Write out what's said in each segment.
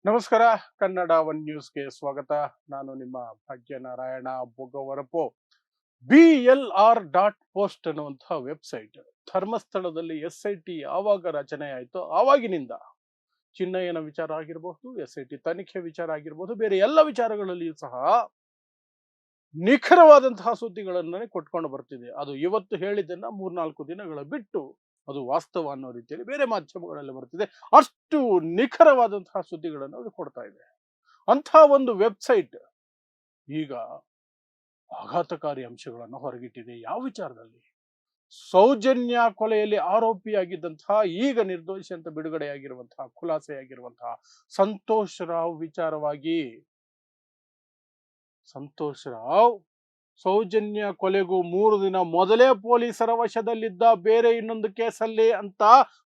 ನಮಸ್ಕಾರ. ಕನ್ನಡ ಒನ್ ನ್ಯೂಸ್ಗೆ ಸ್ವಾಗತ. ನಾನು ನಿಮ್ಮ ಭಾಗ್ಯನಾರಾಯಣ ಬೊಗವರಪು. BLR.post ಅನ್ನುವಂತಹ ವೆಬ್ಸೈಟ್ ಧರ್ಮಸ್ಥಳದಲ್ಲಿ SIT ಯಾವಾಗ ರಚನೆ ಆಯಿತೋ ಆವಾಗಿನಿಂದ ಚಿನ್ನಯ್ಯನ ವಿಚಾರ ಆಗಿರಬಹುದು, SIT ತನಿಖೆ ವಿಚಾರ ಆಗಿರಬಹುದು, ಬೇರೆ ಎಲ್ಲ ವಿಚಾರಗಳಲ್ಲಿಯೂ ಸಹ ನಿಖರವಾದಂತಹ ಸುದ್ದಿಗಳನ್ನೇ ಕೊಟ್ಕೊಂಡು ಬರ್ತಿದೆ. ಅದು ಇವತ್ತು ಹೇಳಿದ್ದನ್ನ 3-4 ದಿನಗಳ ಬಿಟ್ಟು ಅದು ವಾಸ್ತವ ಅನ್ನೋ ರೀತಿಯಲ್ಲಿ ಬೇರೆ ಮಾಧ್ಯಮಗಳಲ್ಲಿ ಬರ್ತಿದೆ. ಅಷ್ಟು ನಿಖರವಾದಂತಹ ಸುದ್ದಿಗಳನ್ನು ಅದು ಕೊಡ್ತಾ ಇದೆ. ಅಂಥ ಒಂದು ವೆಬ್ಸೈಟ್ ಈಗ ಆಘಾತಕಾರಿ ಅಂಶಗಳನ್ನು ಹೊರಗಿಟ್ಟಿದೆ. ಯಾವ ವಿಚಾರದಲ್ಲಿ? ಸೌಜನ್ಯ ಕೊಲೆಯಲ್ಲಿ ಆರೋಪಿಯಾಗಿದ್ದಂತಹ, ಈಗ ನಿರ್ದೋಷಿ ಅಂತ ಬಿಡುಗಡೆಯಾಗಿರುವಂತಹ, ಖುಲಾಸೆಯಾಗಿರುವಂತಹ ಸಂತೋಷ್ ರಾವ್ ವಿಚಾರವಾಗಿ. ಸಂತೋಷ್ ರಾವ್ ಸೌಜನ್ಯ ಕೊಲೆಗೂ 3 ದಿನ ಮೊದಲೇ ಪೊಲೀಸರ ವಶದಲ್ಲಿದ್ದ ಬೇರೆ ಇನ್ನೊಂದು ಕೇಸಲ್ಲಿ ಅಂತ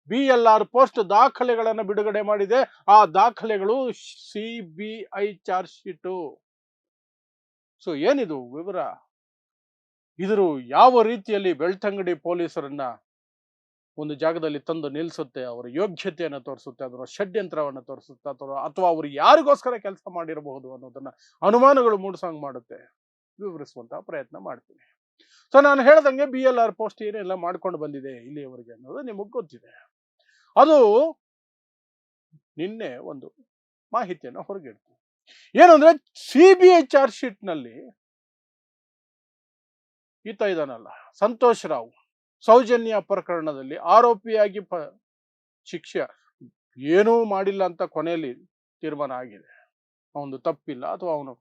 BLR ಪೋಸ್ಟ್ ದಾಖಲೆಗಳನ್ನು ಬಿಡುಗಡೆ ಮಾಡಿದೆ. ಆ ದಾಖಲೆಗಳು CBI ಚಾರ್ಜ್ ಶೀಟು. ಸೊ ಏನಿದು ವಿವರ? ಇದ್ರ ಯಾವ ರೀತಿಯಲ್ಲಿ ಬೆಳ್ತಂಗಡಿ ಪೊಲೀಸರನ್ನ ಒಂದು ಜಾಗದಲ್ಲಿ ತಂದು ನಿಲ್ಲಿಸುತ್ತೆ, ಅವರ ಯೋಗ್ಯತೆಯನ್ನು ತೋರಿಸುತ್ತೆ, ಅದರ ಷಡ್ಯಂತ್ರವನ್ನು ತೋರಿಸುತ್ತೆ, ಅಥವಾ ಅವರು ಯಾರಿಗೋಸ್ಕರ ಕೆಲಸ ಮಾಡಿರಬಹುದು ಅನ್ನೋದನ್ನ ಅನುಮಾನಗಳು ಮೂಡಿಸಂಗ್ ಮಾಡುತ್ತೆ. ವಿವರಿಸುವಂತಹ ಪ್ರಯತ್ನ ಮಾಡ್ತೀನಿ. ಸೊ ನಾನು ಹೇಳ್ದಂಗೆ BLR ಪೋಸ್ಟ್ ಏನೆಲ್ಲ ಮಾಡ್ಕೊಂಡು ಬಂದಿದೆ ಇಲ್ಲಿಯವರೆಗೆ ಅನ್ನೋದು ನಿಮಗೆ ಗೊತ್ತಿದೆ. ಅದು ನಿನ್ನೆ ಒಂದು ಮಾಹಿತಿಯನ್ನು ಹೊರಗಿಡ್ತು. ಏನಂದ್ರೆ CBI ಚಾರ್ಜ್ ಶೀಟ್ ನಲ್ಲಿ ಈತ ಇದಾನಲ್ಲ ಸಂತೋಷ್ ರಾವ್, ಸೌಜನ್ಯ ಪ್ರಕರಣದಲ್ಲಿ ಆರೋಪಿಯಾಗಿ ಶಿಕ್ಷೆ ಏನೂ ಮಾಡಿಲ್ಲ ಅಂತ ಕೊನೆಯಲ್ಲಿ ತೀರ್ಮಾನ ಆಗಿದೆ. ಅವನು ತಪ್ಪಿಲ್ಲ ಅಥವಾ ಅವನು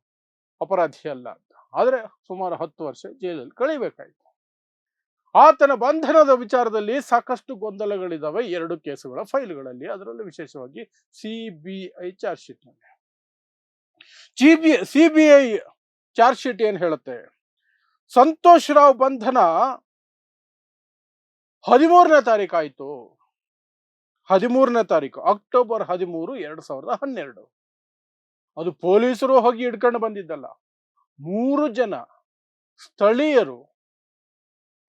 ಅಪರಾಧಿ ಅಲ್ಲ ಅಂತ. ಆದ್ರೆ ಸುಮಾರು 10 ವರ್ಷ ಜೈಲಲ್ಲಿ ಕಳಿಬೇಕಾಯ್ತು. ಆತನ ಬಂಧನದ ವಿಚಾರದಲ್ಲಿ ಸಾಕಷ್ಟು ಗೊಂದಲಗಳಿದಾವೆ 2 ಕೇಸುಗಳ ಫೈಲ್ಗಳಲ್ಲಿ, ಅದರಲ್ಲೂ ವಿಶೇಷವಾಗಿ CBI ಚಾರ್ಜ್ ಶೀಟ್ ನಲ್ಲಿ. CBI ಚಾರ್ಜ್ ಶೀಟ್ ಏನ್ ಹೇಳುತ್ತೆ? ಸಂತೋಷ್ ರಾವ್ ಬಂಧನ 13ನೇ ತಾರೀಕು ಆಯ್ತು. 13ನೇ ತಾರೀಕು ಅಕ್ಟೋಬರ್ 13, 2012. ಅದು ಪೊಲೀಸರು ಹೋಗಿ ಹಿಡ್ಕೊಂಡು ಬಂದಿದ್ದಲ್ಲ. 3 ಜನ ಸ್ಥಳೀಯರು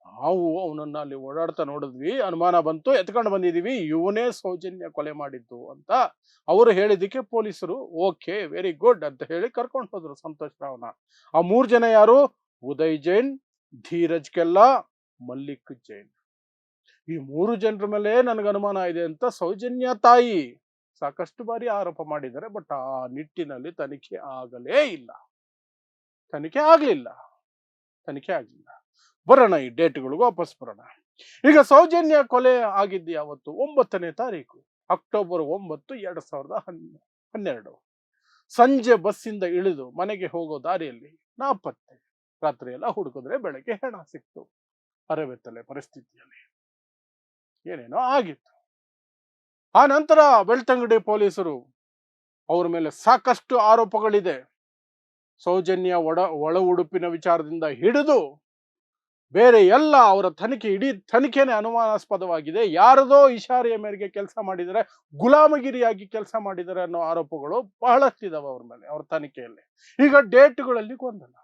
ನಾವು ಅವನನ್ನ ಅಲ್ಲಿ ಓಡಾಡ್ತಾ ನೋಡಿದ್ವಿ, ಅನುಮಾನ ಬಂತು, ಎತ್ಕೊಂಡು ಬಂದಿದೀವಿ, ಇವನೇ ಸೌಜನ್ಯ ಕೊಲೆ ಮಾಡಿದ್ದು ಅಂತ ಅವರು ಹೇಳಿದ್ದಕ್ಕೆ ಪೊಲೀಸರು ಓಕೆ ವೆರಿ ಗುಡ್ ಅಂತ ಹೇಳಿ ಕರ್ಕೊಂಡು ಹೋದ್ರು ಸಂತೋಷ್ ರಾವ್ನ. ಆ 3 ಜನ ಯಾರು? ಉದಯ್ ಜೈನ್, ಧೀರಜ್ ಕೆಲ್ಲಾ, ಮಲ್ಲಿಕ್ ಜೈನ್. ಈ 3 ಜನರ ಮೇಲೆ ನನಗೆ ಅನುಮಾನ ಇದೆ ಅಂತ ಸೌಜನ್ಯ ತಾಯಿ ಸಾಕಷ್ಟು ಬಾರಿ ಆರೋಪ ಮಾಡಿದ್ದಾರೆ. ಬಟ್ ಆ ನಿಟ್ಟಿನಲ್ಲಿ ತನಿಖೆ ಆಗಲೇ ಇಲ್ಲ, ತನಿಖೆ ಆಗ್ಲಿಲ್ಲ. ಬರೋಣ ಈ ಡೇಟ್ಗಳಿಗೂ ವಾಪಸ್ ಬರೋಣ. ಈಗ ಸೌಜನ್ಯ ಕೊಲೆ ಆಗಿದ್ದು ಯಾವತ್ತು? 9ನೇ ತಾರೀಕು ಅಕ್ಟೋಬರ್ 9, 2012. ಸಂಜೆ ಬಸ್ಸಿಂದ ಇಳಿದು ಮನೆಗೆ ಹೋಗೋ ದಾರಿಯಲ್ಲಿ ನಾಪತ್ತೆ. ರಾತ್ರಿ ಎಲ್ಲ ಹುಡುಕಿದ್ರೆ ಬೆಳಗ್ಗೆ ಹೆಣ ಸಿಕ್ತು, ಅರೆಬೆತ್ತಲೆ ಪರಿಸ್ಥಿತಿಯಲ್ಲಿ. ಏನೇನೋ ಆಗಿತ್ತು. ಆ ನಂತರ ಬೆಳ್ತಂಗಡಿ ಪೊಲೀಸರು ಅವ್ರ ಮೇಲೆ ಸಾಕಷ್ಟು ಆರೋಪಗಳಿದೆ. ಸೌಜನ್ಯ ಒಳ ಉಡುಪಿನ ವಿಚಾರದಿಂದ ಹಿಡಿದು ಬೇರೆ ಎಲ್ಲ ಅವರ ತನಿಖೆ, ಇಡೀ ತನಿಖೆನೇ ಅನುಮಾನಾಸ್ಪದವಾಗಿದೆ. ಯಾರದೋ ಇಶಾರೆಯ ಮೇರೆಗೆ ಕೆಲಸ ಮಾಡಿದರೆ, ಗುಲಾಮಗಿರಿಯಾಗಿ ಕೆಲಸ ಮಾಡಿದರೆ ಅನ್ನೋ ಆರೋಪಗಳು ಬಹಳಷ್ಟಿದಾವೆ ಅವ್ರ ಮೇಲೆ, ಅವ್ರ ತನಿಖೆಯಲ್ಲಿ. ಈಗ ಡೇಟ್ಗಳಲ್ಲಿ ಗೊಂದಲ.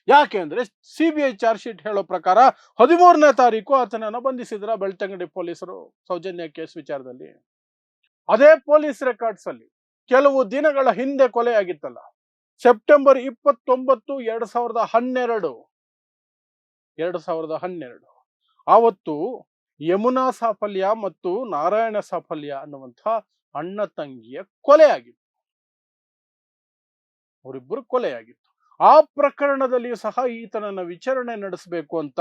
ಯಾಕೆ ಅಂದ್ರೆ CBI ಚಾರ್ಜ್ ಶೀಟ್ ಹೇಳೋ ಪ್ರಕಾರ 13ನೇ ತಾರೀಕು ಆತನನ್ನು ಬಂಧಿಸಿದ್ರ ಬೆಳ್ತಂಗಡಿ ಪೊಲೀಸರು ಸೌಜನ್ಯ ಕೇಸ್ ವಿಚಾರದಲ್ಲಿ. ಅದೇ ಪೊಲೀಸ್ ರೆಕಾರ್ಡ್ಸ್ ಅಲ್ಲಿ ಕೆಲವು ದಿನಗಳ ಹಿಂದೆ ಕೊಲೆ ಆಗಿತ್ತಲ್ಲ, ಸೆಪ್ಟೆಂಬರ್ 29, 2012. ಆವತ್ತು ಯಮುನಾ ಸಾಫಲ್ಯ ಮತ್ತು ನಾರಾಯಣ ಸಾಫಲ್ಯ ಅನ್ನುವಂಥ ಅಣ್ಣ ತಂಗಿಯ ಕೊಲೆ ಆಗಿತ್ತು. ಅವರಿಬ್ಬರು ಕೊಲೆಯಾಗಿತ್ತು. ಆ ಪ್ರಕರಣದಲ್ಲಿಯೂ ಸಹ ಈತನನ್ನ ವಿಚಾರಣೆ ನಡೆಸಬೇಕು ಅಂತ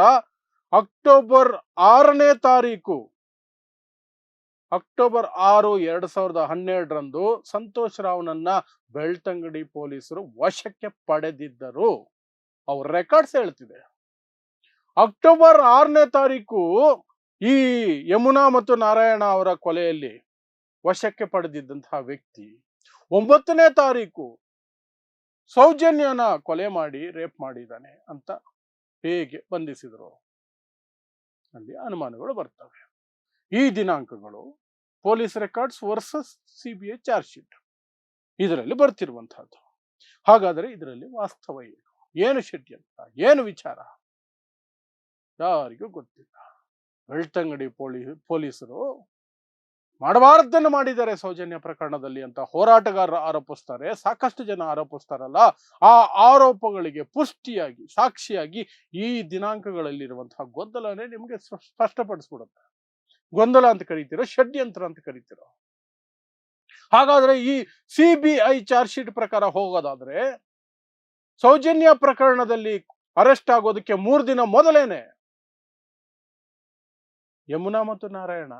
ಅಕ್ಟೋಬರ್ 6ನೇ ತಾರೀಕು, ಅಕ್ಟೋಬರ್ 6, 2012 ಸಂತೋಷ್ ರಾವ್ನನ್ನ ಬೆಳ್ತಂಗಡಿ ಪೊಲೀಸರು ವಶಕ್ಕೆ ಪಡೆದಿದ್ದರು. ಅವ್ರ ರೆಕಾರ್ಡ್ಸ್ ಹೇಳ್ತಿದೆ. ಅಕ್ಟೋಬರ್ 6ನೇ ತಾರೀಕು ಈ ಯಮುನಾ ಮತ್ತು ನಾರಾಯಣ ಅವರ ಕೊಲೆಯಲ್ಲಿ ವಶಕ್ಕೆ ಪಡೆದಿದ್ದಂತಹ ವ್ಯಕ್ತಿ 9ನೇ ತಾರೀಕು ಸೌಜನ್ಯನ ಕೊಲೆ ಮಾಡಿ ರೇಪ್ ಮಾಡಿದ್ದಾನೆ ಅಂತ ಹೇಗೆ ಬಂಧಿಸಿದ್ರು? ಅಲ್ಲಿ ಅನುಮಾನಗಳು ಬರ್ತವೆ. ಈ ದಿನಾಂಕಗಳು police records versus CBI charge sheet ಇದರಲ್ಲಿ ಬರ್ತಿರುವಂತಹದ್ದು. ಹಾಗಾದರೆ ಇದರಲ್ಲಿ ವಾಸ್ತವ ಏನು ಷಡ್ಯಂತ್ರ, ಏನು ವಿಚಾರ? ಯಾರಿಗೂ ಗೊತ್ತಿಲ್ಲ. ಬೆಳ್ತಂಗಡಿ ಪೊಲೀಸರು ಮಾಡಬಾರದನ್ನು ಮಾಡಿದ್ದಾರೆ ಸೌಜನ್ಯ ಪ್ರಕರಣದಲ್ಲಿ ಅಂತ ಹೋರಾಟಗಾರರು ಆರೋಪಿಸ್ತಾರೆ. ಸಾಕಷ್ಟು ಜನ ಆರೋಪಿಸ್ತಾರಲ್ಲ, ಆ ಆರೋಪಗಳಿಗೆ ಪುಷ್ಟಿಯಾಗಿ ಸಾಕ್ಷಿಯಾಗಿ ಈ ದಿನಾಂಕಗಳಲ್ಲಿರುವಂತಹ ಗೊಂದಲನೇ ನಿಮಗೆ ಸ್ಪಷ್ಟಪಡಿಸ್ಬಿಡುತ್ತೆ. ಗೊಂದಲ ಅಂತ ಕರೀತಿರೋ, ಷಡ್ಯಂತ್ರ ಅಂತ ಕರೀತಿರೋ. ಹಾಗಾದ್ರೆ ಈ CBI ಚಾರ್ಜ್ ಶೀಟ್ ಪ್ರಕಾರ ಹೋಗೋದಾದ್ರೆ ಸೌಜನ್ಯ ಪ್ರಕರಣದಲ್ಲಿ ಅರೆಸ್ಟ್ ಆಗೋದಕ್ಕೆ 3 ದಿನ ಮೊದಲೇನೆ ಯಮುನಾ ಮತ್ತು ನಾರಾಯಣ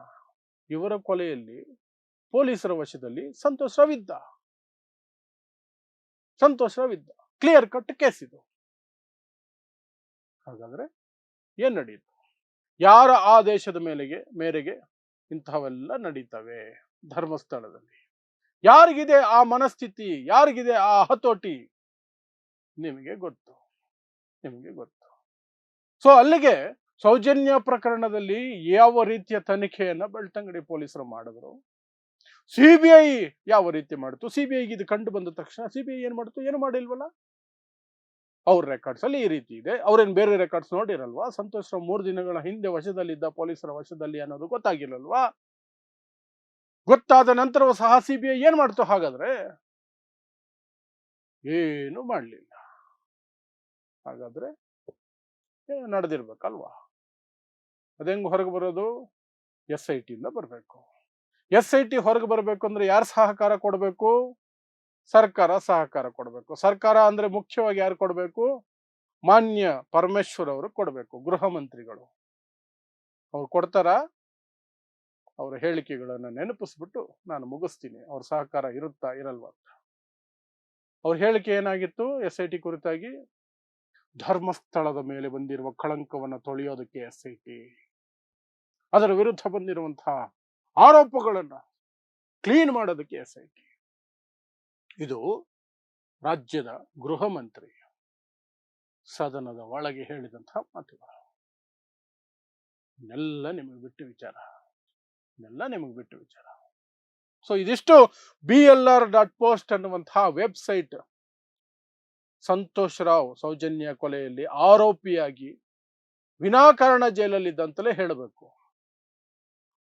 ಇವರ ಕೊಲೆಯಲ್ಲಿ ಪೊಲೀಸರ ವಶದಲ್ಲಿ ಸಂತೋಷ್ ರಾವ್ ಇದ್ದ. ಕ್ಲಿಯರ್ ಕಟ್ ಕೇಸ್ ಇದು. ಹಾಗಾದ್ರೆ ಏನ್ ನಡೆಯಿತು? ಯಾರ ಆದೇಶದ ಮೇರೆಗೆ ಇಂತಹವೆಲ್ಲ ನಡೀತವೆ ಧರ್ಮಸ್ಥಳದಲ್ಲಿ? ಯಾರಿಗಿದೆ ಆ ಮನಸ್ಥಿತಿ? ಯಾರಿಗಿದೆ ಆ ಹತೋಟಿ? ನಿಮಗೆ ಗೊತ್ತು. ಸೊ ಅಲ್ಲಿಗೆ ಸೌಜನ್ಯ ಪ್ರಕರಣದಲ್ಲಿ ಯಾವ ರೀತಿಯ ತನಿಖೆಯನ್ನ ಬೆಳ್ತಂಗಡಿ ಪೊಲೀಸರು ಮಾಡಿದ್ರು, CBI ಯಾವ ರೀತಿ ಮಾಡಿತು, CBIಗೆ ಇದು ಕಂಡು ಬಂದ ತಕ್ಷಣ CBI ಏನ್ ಮಾಡಿತು? ಏನು ಮಾಡಿಲ್ವಲ್ಲ. ಅವ್ರ ರೆಕಾರ್ಡ್ಸ್ ಅಲ್ಲಿ ಈ ರೀತಿ ಇದೆ. ಅವ್ರೇನ್ ಬೇರೆ ರೆಕಾರ್ಡ್ಸ್ ನೋಡಿರಲ್ವಾ? ಸಂತೋಷ್ ರಾವ್ 3 ದಿನಗಳ ಹಿಂದೆ ವಶದಲ್ಲಿದ್ದ ಪೊಲೀಸರ ವಶದಲ್ಲಿ ಅನ್ನೋದು ಗೊತ್ತಾಗಿರಲ್ವಾ? ಗೊತ್ತಾದ ನಂತರವೂ ಸಹ CBI ಏನ್ ಮಾಡ್ತು? ಹಾಗಾದ್ರೆ ಏನು ಮಾಡ್ಲಿಲ್ಲ. ಹಾಗಾದ್ರೆ ನಡೆದಿರ್ಬೇಕಲ್ವಾ? ಅದೆಂಗ್ ಹೊರಗೆ ಬರೋದು? SIT ಇಂದ ಬರಬೇಕು. SIT ಹೊರಗೆ ಬರಬೇಕು ಅಂದ್ರೆ ಯಾರು ಸಹಕಾರ ಕೊಡಬೇಕು? ಸರ್ಕಾರ ಸಹಕಾರ ಕೊಡಬೇಕು. ಸರ್ಕಾರ ಅಂದ್ರೆ ಮುಖ್ಯವಾಗಿ ಯಾರು ಕೊಡಬೇಕು? ಮಾನ್ಯ ಪರಮೇಶ್ವರ್ ಅವರು ಕೊಡಬೇಕು, ಗೃಹ ಮಂತ್ರಿಗಳು. ಅವ್ರು ಕೊಡ್ತಾರ? ಅವರ ಹೇಳಿಕೆಗಳನ್ನ ನೆನಪಿಸ್ಬಿಟ್ಟು ನಾನು ಮುಗಿಸ್ತೀನಿ. ಅವ್ರ ಸಹಕಾರ ಇರುತ್ತಾ ಇರಲ್ವಾ ಅಂತ. ಅವ್ರ ಹೇಳಿಕೆ ಏನಾಗಿತ್ತು SIT ಕುರಿತಾಗಿ? ಧರ್ಮಸ್ಥಳದ ಮೇಲೆ ಬಂದಿರುವ ಕಳಂಕವನ್ನು ತೊಳೆಯೋದಕ್ಕೆ SIT, ಅದರ ವಿರುದ್ಧ ಬಂದಿರುವಂತಹ ಆರೋಪಗಳನ್ನ ಕ್ಲೀನ್ ಮಾಡೋದಕ್ಕೆ SIT. ಇದು ರಾಜ್ಯದ ಗೃಹ ಮಂತ್ರಿ ಸದನದ ಒಳಗೆ ಹೇಳಿದಂತಹ ಮಾತುಗಳು. ಇದೆಲ್ಲ ನಿಮಗೆ ಬಿಟ್ಟು ವಿಚಾರ. ಸೊ ಇದಿಷ್ಟು BLR.post ಅನ್ನುವಂತಹ ವೆಬ್ಸೈಟ್ ಸಂತೋಷ್ ರಾವ್ ಸೌಜನ್ಯ ಕೊಲೆಯಲ್ಲಿ ಆರೋಪಿಯಾಗಿ ವಿನಾಕಾರಣ ಜೈಲಲ್ಲಿದ್ದಂತಲೇ ಹೇಳಬೇಕು.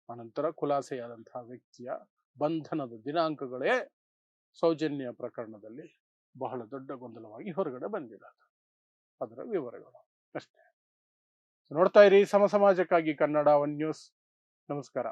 ಅನಂತರ ಖುಲಾಸೆಯಾದಂತಹ ವ್ಯಕ್ತಿಯ ಬಂಧನದ ದಿನಾಂಕಗಳೇ ಸೌಜನ್ಯ ಪ್ರಕರಣದಲ್ಲಿ ಬಹಳ ದೊಡ್ಡ ಗೊಂದಲವಾಗಿ ಹೊರಗಡೆ ಬಂದಿರೋದು. ಅದರ ವಿವರಗಳು ಅಷ್ಟೇ. ನೋಡ್ತಾ ಇರಿ ಸಮ ಸಮಾಜಕ್ಕಾಗಿ ಕನ್ನಡ 1 ನ್ಯೂಸ್. ನಮಸ್ಕಾರ.